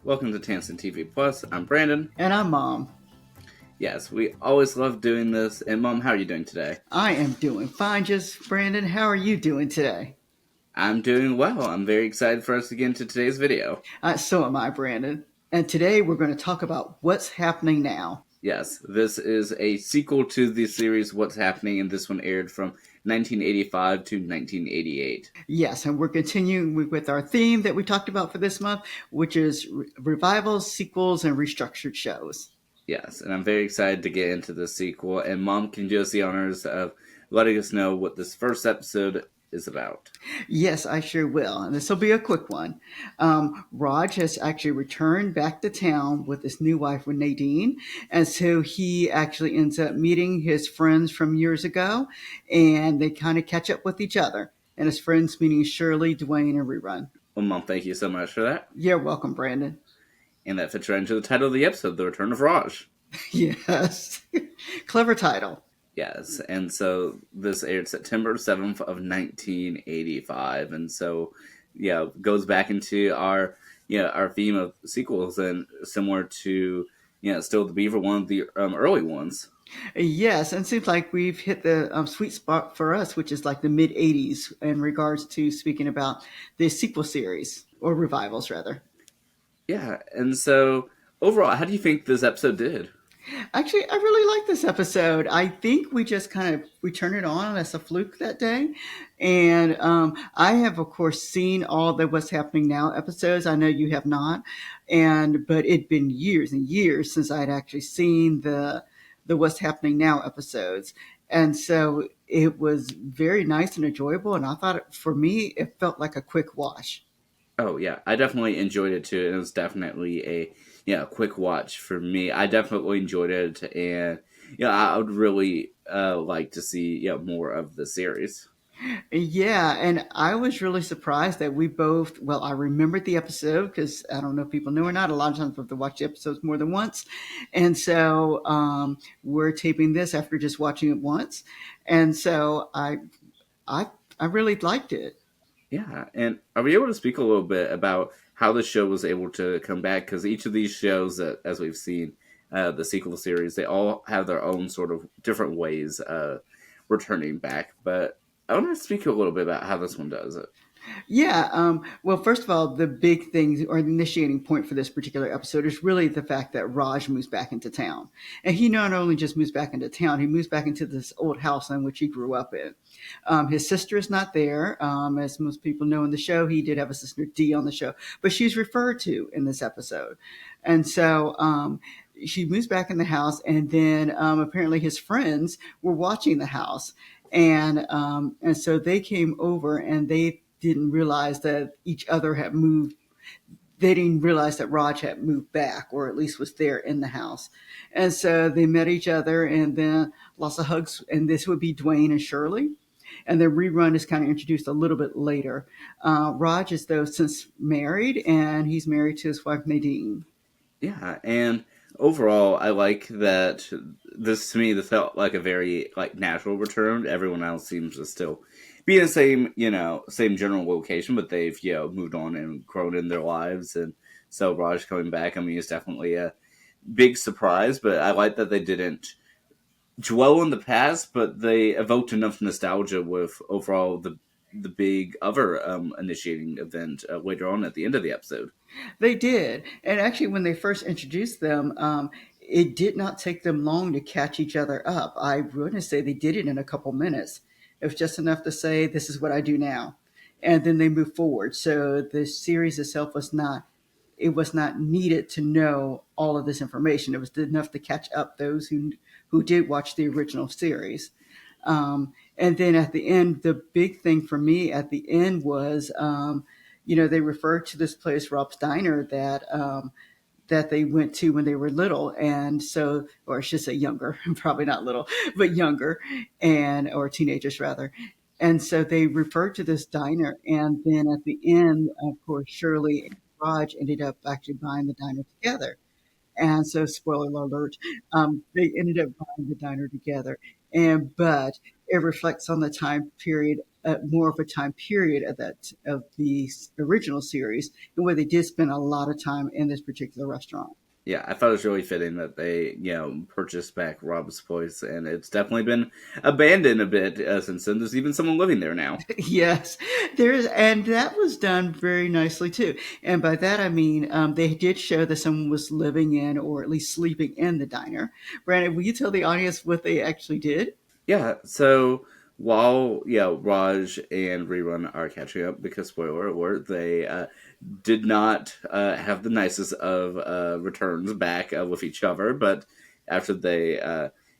Welcome to Tansson TV Plus. I'm Brandon. And I'm Mom. Yes, we always love doing this. And Mom, how are you doing today? I am doing fine. Just Brandon, how are you doing today? I'm doing well. I'm very excited for us to get into today's video. So am I, Brandon. And today we're going to talk about what's happening now. Yes, this is a sequel to the series What's Happening, and this one aired from 1985 to 1988. Yes, and we're continuing with our theme that we talked about for this month, which is revivals, sequels, and restructured shows. Yes, and I'm very excited to get into the sequel. And Mom can do us the honors of letting us know what this first episode is about. Yes, I sure will. And this will be a quick one. Raj has actually returned back to town with his new wife, with Nadine. And so he actually ends up meeting his friends from years ago, and they kind of catch up with each other. And his friends, meaning Shirley, Dwayne, and Rerun. Well, Mom, thank you so much for that. You're welcome, Brandon. And that fits right into the title of the episode, The Return of Raj. Yes. Clever title. Yes, and so this aired September 7th of 1985, and so goes back into our theme of sequels, and similar to Still the Beaver, one of the early ones. Yes, and it seems like we've hit the sweet spot for us, which is like the mid 80s in regards to speaking about the sequel series, or revivals rather. Yeah, and so overall, how do you think this episode did? Actually, I really like this episode. I think we just we turned it on as a fluke that day, and I have, of course, seen all the What's Happening Now episodes. I know you have not, but it'd been years and years since I'd actually seen the What's Happening Now episodes, and so it was very nice and enjoyable. And I thought, for me, it felt like a quick wash. Oh yeah, I definitely enjoyed it too. It was definitely a quick watch for me. I definitely enjoyed it, and I would really like to see more of the series. Yeah, and I was really surprised that we both, well, I remembered the episode because I don't know if people knew or not. A lot of times we have to watch the episodes more than once. And so we're taping this after just watching it once. And so I, I really liked it. Yeah, and are we able to speak a little bit about how the show was able to come back? Because each of these shows, that as we've seen, the sequel series, they all have their own sort of different ways returning back. But I want to speak a little bit about how this one does it. Yeah. Well, first of all, the big thing or the initiating point for this particular episode is really the fact that Raj moves back into town. And he not only just moves back into town, he moves back into this old house in which he grew up in. His sister is not there. As most people know in the show, he did have a sister, Dee, on the show, but she's referred to in this episode. And so she moves back in the house, and then apparently his friends were watching the house. And so they came over, and they didn't realize that each other had moved. They didn't realize that Raj had moved back, or at least was there in the house. And so they met each other, and then lots of hugs. And this would be Dwayne and Shirley. And the rerun is kind of introduced a little bit later. Raj is, though, since married, and he's married to his wife, Nadine. Yeah, and overall, I like that. This to me, this felt like a very natural return. Everyone else seems to still be in the same same general location, but they've moved on and grown in their lives, and so Raj coming back, I mean, is definitely a big surprise. But I like that they didn't dwell in the past, but they evoked enough nostalgia with overall the big other initiating event later on at the end of the episode. They did. And actually, when they first introduced them, it did not take them long to catch each other up. I wouldn't say they did it in a couple minutes. It was just enough to say, "This is what I do now." And then they move forward. So the series itself was not, it was not needed to know all of this information. It was enough to catch up those who did watch the original series. And then at the end, the big thing for me at the end was, they referred to this place, Rob's Diner, that they went to when they were little, and so, or I should say younger, probably not little, but younger, and or teenagers rather. And so they referred to this diner, and then at the end, of course, Shirley and Raj ended up actually buying the diner together. And so, spoiler alert, they ended up buying the diner together. But it reflects on the time period more of a time period of the original series, and where they did spend a lot of time in this particular restaurant. Yeah, I thought it was really fitting that they, purchased back Rob's place, and it's definitely been abandoned a bit since then. There's even someone living there now. Yes, and that was done very nicely too. And by that I mean they did show that someone was living in, or at least sleeping in, the diner. Brandon, will you tell the audience what they actually did? Yeah, so while Raj and Rerun are catching up, because spoiler alert, they did not have the nicest of returns back with each other. But after they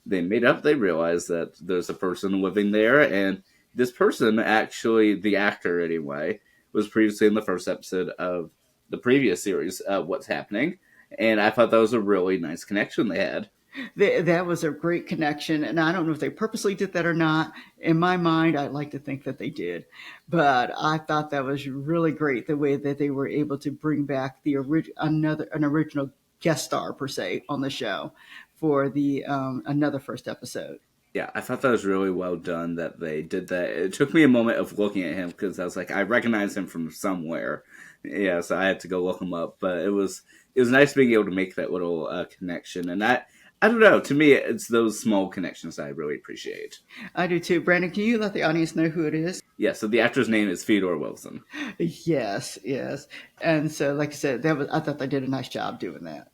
made up, they realized that there's a person living there, and this person, actually, the actor anyway, was previously in the first episode of the previous series, What's Happening. And I thought that was a really nice connection they had. That was a great connection, and I don't know if they purposely did that or not. In my mind, I'd like to think that they did, but I thought that was really great the way that they were able to bring back an original guest star per se on the show for the another first episode. Yeah, I thought that was really well done that they did that. It took me a moment of looking at him because I was like, I recognize him from somewhere. Yeah, so I had to go look him up. But it was nice being able to make that little connection, and I don't know. To me, it's those small connections that I really appreciate. I do too. Brandon, can you let the audience know who it is? Yeah, so the actor's name is Theodore Wilson. Yes, yes. And so, like I said, I thought they did a nice job doing that.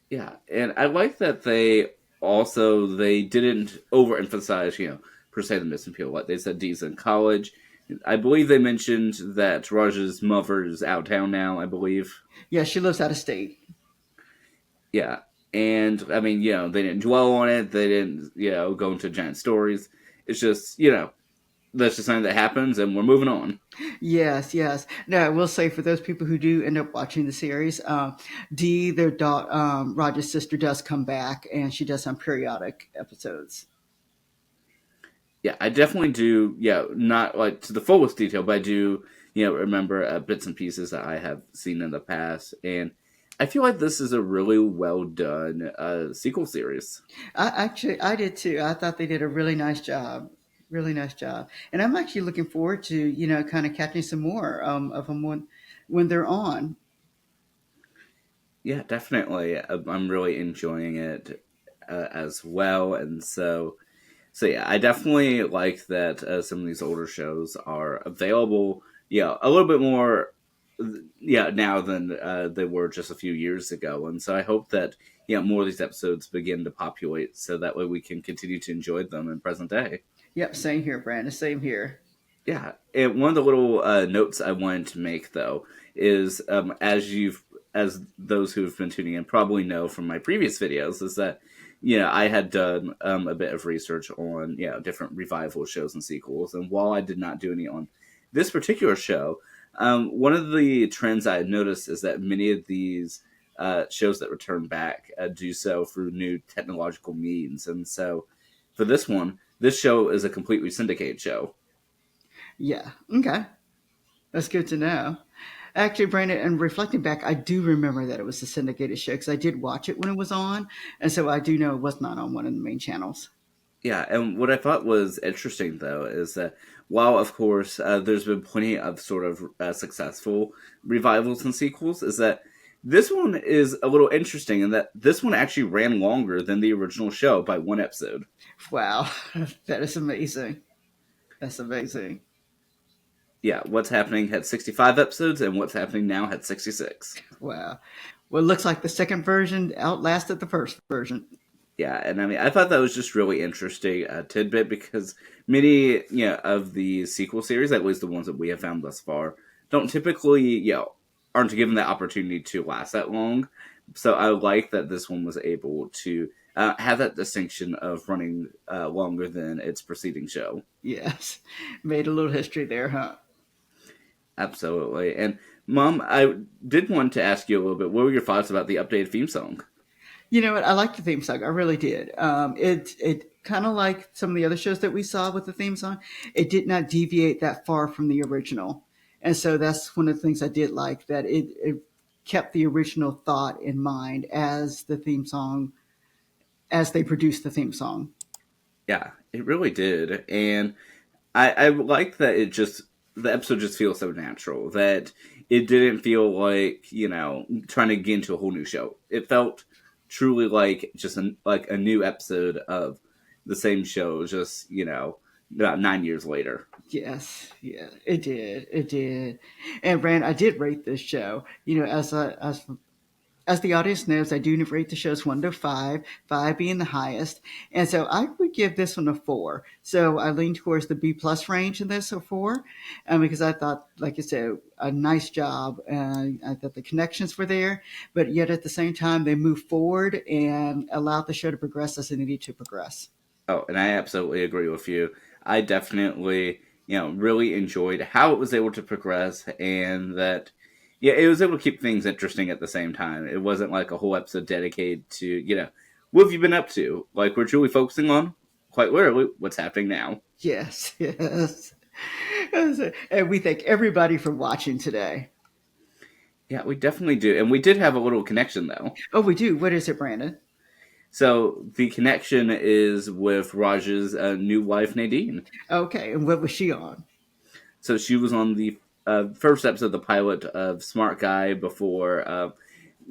Yeah, and I like that they didn't overemphasize, per se the missing people. Like they said, Dee's in college. I believe they mentioned that Raj's mother is out of town now. I believe. Yeah, she lives out of state. Yeah, and I mean, they didn't dwell on it. They didn't, go into giant stories. It's just, that's just something that happens, and we're moving on. Yes, yes. Now, I will say for those people who do end up watching the series, Dee, their daughter, Roger's sister, does come back, and she does some periodic episodes. Yeah, I definitely do. Yeah, not like to the fullest detail, but I do, remember bits and pieces that I have seen in the past, and I feel like this is a really well done sequel series. I did too. I thought they did a really nice job. Really nice job. And I'm actually looking forward to, kind of catching some more of them when they're on. Yeah, definitely. I'm really enjoying it as well, and so yeah, I definitely like that some of these older shows are available. Yeah, a little bit more. Yeah, now than they were just a few years ago, and so I hope that more of these episodes begin to populate, so that way we can continue to enjoy them in present day. Yep, same here, Brandon. Same here. Yeah, and one of the little notes I wanted to make though is as those who have been tuning in probably know from my previous videos is that I had done a bit of research on different revival shows and sequels, and while I did not do any on this particular show, one of the trends I had noticed is that many of these shows that return back do so through new technological means, and so for this one, this show is a completely syndicated show. Yeah. Okay. That's good to know. Actually, Brandon, and reflecting back, I do remember that it was a syndicated show because I did watch it when it was on, and so I do know it was not on one of the main channels. Yeah, and what I thought was interesting, though, is that while, of course, there's been plenty of sort of successful revivals and sequels, is that this one is a little interesting in that this one actually ran longer than the original show by one episode. Wow, that is amazing. That's amazing. Yeah, What's Happening had 65 episodes, and What's Happening Now had 66. Wow. Well, it looks like the second version outlasted the first version. Yeah, and I mean, I thought that was just really interesting tidbit because many, of the sequel series, at least the ones that we have found thus far, don't typically, aren't given that opportunity to last that long. So I like that this one was able to have that distinction of running longer than its preceding show. Yes. Made a little history there, huh? Absolutely. And Mom, I did want to ask you a little bit. What were your thoughts about the updated theme song? You know what? I liked the theme song. I really did. It kind of like some of the other shows that we saw with the theme song. It did not deviate that far from the original, and so that's one of the things I did like, that it kept the original thought in mind as the theme song, as they produced the theme song. Yeah, it really did. And I like that the episode just feels so natural that it didn't feel like trying to get into a whole new show. It felt truly like just like a new episode of the same show, just about 9 years later. Yes, yeah, it did, it did. And Brand, I did rate this show. As the audience knows, I do rate the shows 1 to 5, 5 being the highest. And so I would give this one a 4. So I lean towards the B plus range in this, a 4, because I thought, like I said, a nice job. I thought the connections were there, but yet at the same time, they moved forward and allowed the show to progress as it needed to progress. Oh, and I absolutely agree with you. I definitely, really enjoyed how it was able to progress and that, yeah, it was able to keep things interesting at the same time. It wasn't like a whole episode dedicated to, what have you been up to? Like, we're truly focusing on, quite literally, what's happening now. Yes, yes. And we thank everybody for watching today. Yeah, we definitely do. And we did have a little connection, though. Oh, we do. What is it, Brandon? So the connection is with Raj's new wife, Nadine. Okay, and what was she on? So she was on the first episode of the pilot of Smart Guy before.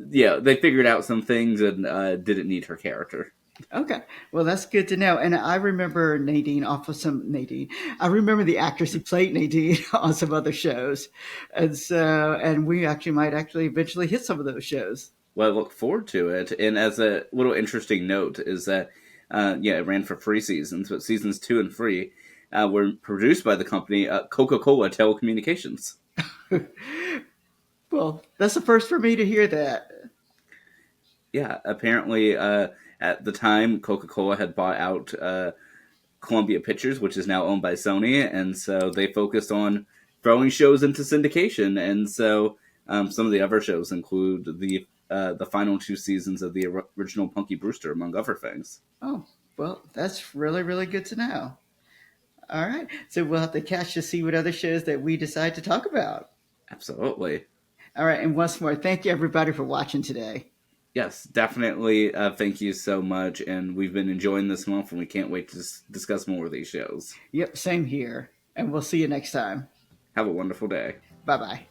Yeah, they figured out some things and didn't need her character. Okay, well that's good to know. And I remember Nadine off of some Nadine. I remember the actress who played Nadine on some other shows, and we actually might actually eventually hit some of those shows. Well, I look forward to it. And as a little interesting note is that, yeah, it ran for 3 seasons, but seasons 2 and 3 were produced by the company Coca-Cola Telecommunications. Well, that's the first for me to hear that. Yeah, apparently at the time Coca-Cola had bought out Columbia Pictures, which is now owned by Sony, and so they focused on throwing shows into syndication. And so some of the other shows include the final 2 seasons of the original Punky Brewster, among other things. Oh, well, that's really really good to know. All right, so we'll have to catch to see what other shows that we decide to talk about. Absolutely. All right, and once more, thank you everybody for watching today. Yes, definitely. Thank you so much. And we've been enjoying this month, and we can't wait to discuss more of these shows. Yep, same here, and we'll see you next time. Have a wonderful day. Bye bye.